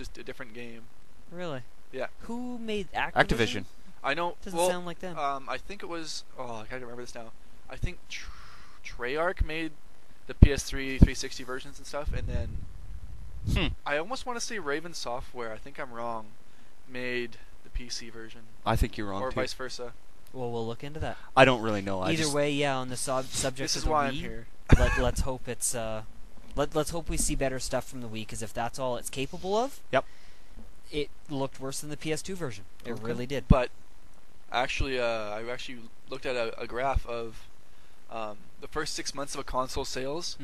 just a different game. Really? Yeah. Who made Activision. I know. Doesn't well, sound like them. I think it was. Oh, I can't remember this now. I think Treyarch made the PS3 360 versions and stuff, and then I almost want to say Raven Software. I think I'm wrong. Made the PC version. I think you're wrong or too. vice versa. Well, we'll look into that. I don't really know. Either way, yeah. On the subject This of is the why Wii, I'm here. let's hope it's let's hope we see better stuff from the Wii, because if that's all it's capable of, Yep. It looked worse than the PS2 version. It really did. But actually, I actually looked at a graph of the first 6 months of a console sales,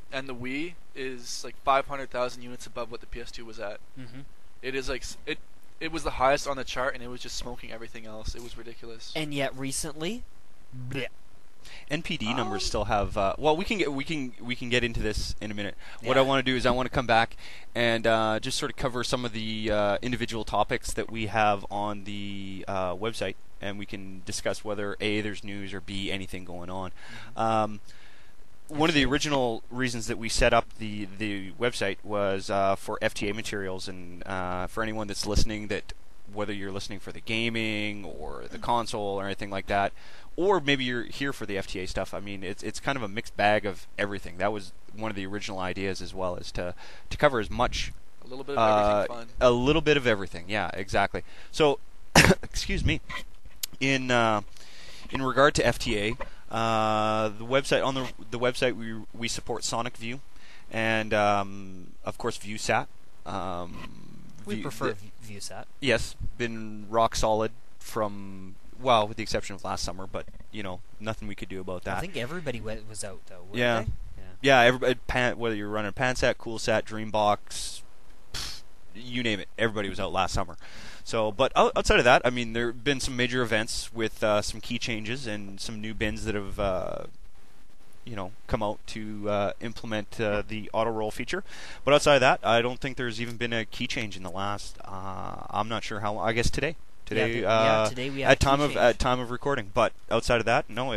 and the Wii is like 500,000 units above what the PS2 was at. It is like it was the highest on the chart, and it was just smoking everything else. It was ridiculous. And yet recently, bleh. NPD numbers still have. Well, we can get into this in a minute. Yeah. What I want to do is I want to come back and just sort of cover some of the individual topics that we have on the website, and we can discuss whether A, there's news, or B, anything going on. One of the original reasons that we set up the website was for FTA materials, and for anyone that's listening, that whether you're listening for the gaming or the console or anything like that, or maybe you're here for the FTA stuff. I mean, it's kind of a mixed bag of everything. That was one of the original ideas, as well, as to cover as much. A little bit of everything fun. A little bit of everything, yeah, exactly. So, excuse me. In regard to FTA, the website the website we support Sonic View, and of course ViewSat. We prefer ViewSat. Yes, been rock solid from, well, with the exception of last summer, but nothing we could do about that. I think everybody was out though. Yeah. They? Yeah, everybody, whether you're running PanSat, CoolSat, Dreambox, you name it, everybody was out last summer. So, but outside of that, I mean, there have been some major events with some key changes and some new bins that have come out to implement the auto roll feature. But outside of that, I don't think there's even been a key change in the last. I'm not sure how long. I guess today. Today we have at time of recording. But outside of that, no,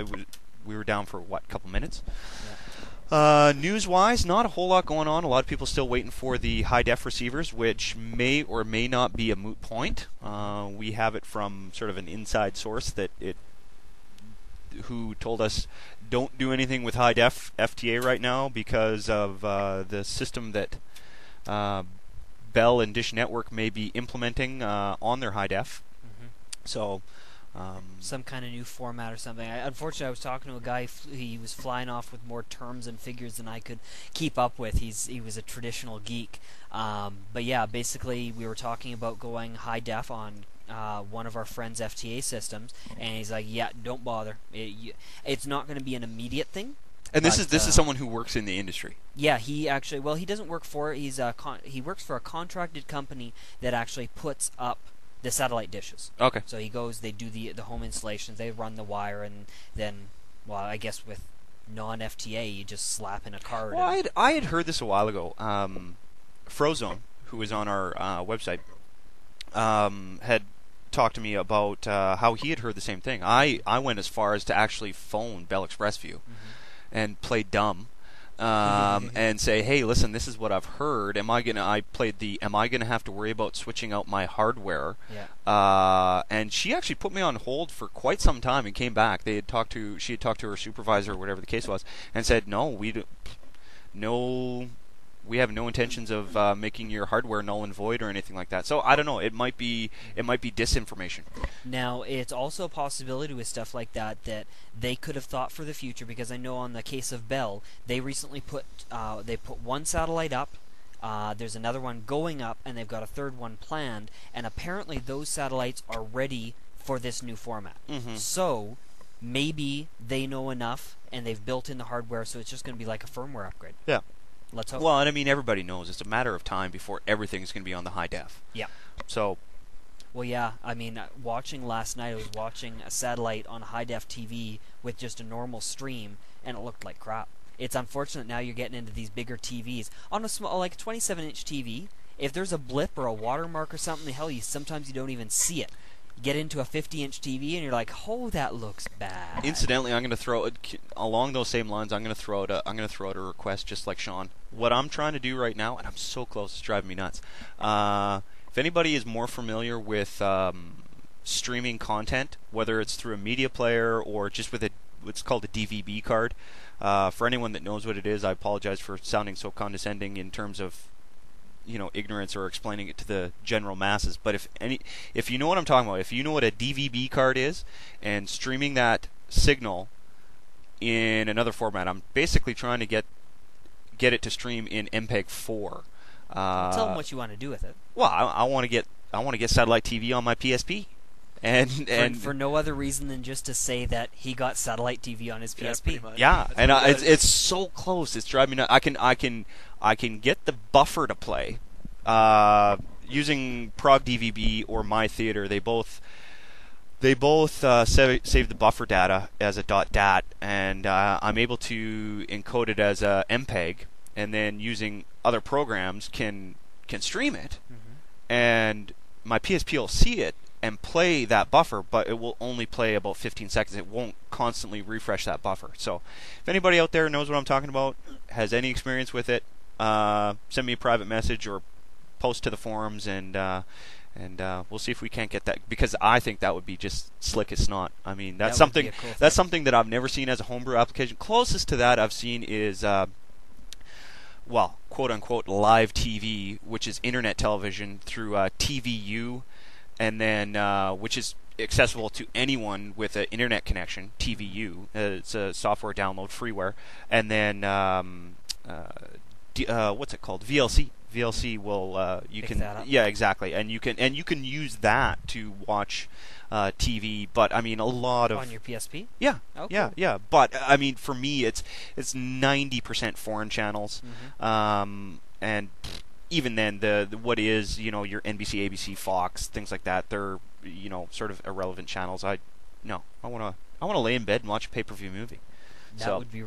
we were down for a couple minutes. Yeah. News-wise, not a whole lot going on. A lot of people still waiting for the high-def receivers, which may or may not be a moot point. We have it from sort of an inside source who told us don't do anything with high-def FTA right now because of the system that Bell and Dish Network may be implementing on their high-def. So, some kind of new format or something. Unfortunately, I was talking to a guy. He was flying off with more terms and figures than I could keep up with. He was a traditional geek. But yeah, basically, we were talking about going high def on one of our friends' FTA systems, and he's like, "Yeah, don't bother. It's not going to be an immediate thing." And this is someone who works in the industry. Yeah, he doesn't work for it. He works for a contracted company that actually puts up the satellite dishes. Okay. So he goes, they do the home installations, they run the wire, and then, well, I guess with non-FTA, you just slap in a card. Well, I had heard this a while ago. Frozone, who was on our website, had talked to me about how he had heard the same thing. I went as far as to actually phone Bell Express View and play dumb. And say, hey, listen, this is what I've heard. Am I gonna have to worry about switching out my hardware? Yeah. And she actually put me on hold for quite some time and came back. She had talked to her supervisor or whatever the case was, and said, no, we have no intentions of making your hardware null and void or anything like that. So I don't know. It might be disinformation. Now, it's also a possibility with stuff like that they could have thought for the future, because I know on the case of Bell, they recently put one satellite up. There's another one going up, and they've got a third one planned. And apparently, those satellites are ready for this new format. So maybe they know enough, and they've built in the hardware, so it's just going to be like a firmware upgrade. Yeah. Let's hope. Well, and I mean, everybody knows it's a matter of time before everything's going to be on the high def. Yeah. So. Well, yeah. I mean, watching last night, I was watching a satellite on high def TV with just a normal stream, and it looked like crap. It's unfortunate now you're getting into these bigger TVs on a small, like 27-inch TV. If there's a blip or a watermark or something, hell, sometimes you don't even see it. get into a 50-inch TV and you're like, oh, that looks bad. Incidentally, I'm going to throw along those same lines. I'm going to throw out a request, just like Sean. What I'm trying to do right now, and I'm so close, it's driving me nuts. If anybody is more familiar with streaming content, whether it's through a media player or just with what's called a DVB card, for anyone that knows what it is, I apologize for sounding so condescending in terms of ignorance or explaining it to the general masses. But if you know what I'm talking about, if you know what a DVB card is, and streaming that signal in another format, I'm basically trying to get it to stream in MPEG-4. Tell them what you want to do with it. Well, I want to get satellite TV on my PSP, and for no other reason than just to say that he got satellite TV on his PSP. Yeah, and it's so close. It's driving me nuts. I can get the buffer to play using Prog DVB or My Theater. They both save the buffer data as a .dat, and I'm able to encode it as a MPEG, and then using other programs can stream it, and my PSP will see it and play that buffer, but it will only play about 15 seconds. It won't constantly refresh that buffer. So if anybody out there knows what I'm talking about, has any experience with it, send me a private message or post to the forums, and we'll see if we can't get that, because I think that would be just slick as snot. I mean, that's something something that I've never seen as a homebrew application. Closest to that I've seen is quote unquote live TV, which is internet television through TVU, and then which is accessible to anyone with an internet connection. TVU, it's a software download, freeware, and then what's it called? VLC. VLC will you can exactly, and you can use that to watch TV. But I mean, a lot of on your PSP. Yeah, oh, yeah, cool. yeah. But I mean, for me, it's 90% foreign channels, and even then, the what is your NBC, ABC, Fox, things like that, they're sort of irrelevant channels. I want to lay in bed and watch a pay-per-view movie. That would be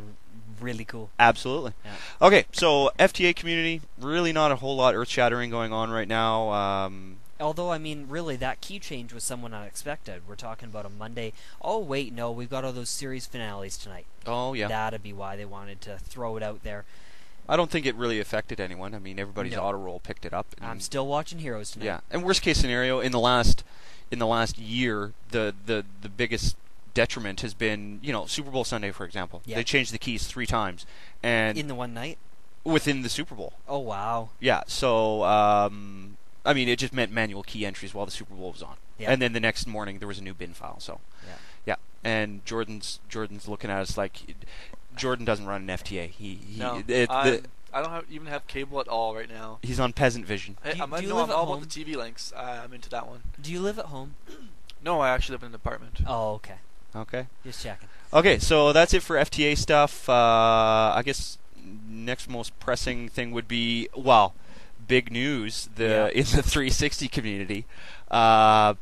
really cool. Absolutely. Yeah. Okay, so FTA community, really not a whole lot earth-shattering going on right now. Although, I mean, really, that key change was somewhat unexpected. We're talking about a Monday. Oh, wait, no, we've got all those series finales tonight. Oh, yeah. That'd be why they wanted to throw it out there. I don't think it really affected anyone. I mean, everybody's auto roll picked it up. I'm still watching Heroes tonight. Yeah, and worst case scenario, in the last year, the biggest detriment has been, Super Bowl Sunday, for example. Yeah. They changed the keys 3 times, and in the one night within the Super Bowl. Oh, wow. Yeah, so I mean, it just meant manual key entries while the Super Bowl was on. Yeah. And then the next morning there was a new bin file. So yeah. And Jordan's looking at us like Jordan doesn't run an FTA. I don't even have cable at all right now. He's on Peasant Vision. I'm all about the TV links. I'm into that one. Do you live at home? No, I actually live in an apartment. Oh, okay. Okay. Just checking. Okay, so that's it for FTA stuff. I guess next most pressing thing would be, big news in the 360 community.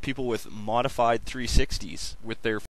People with modified 360s with their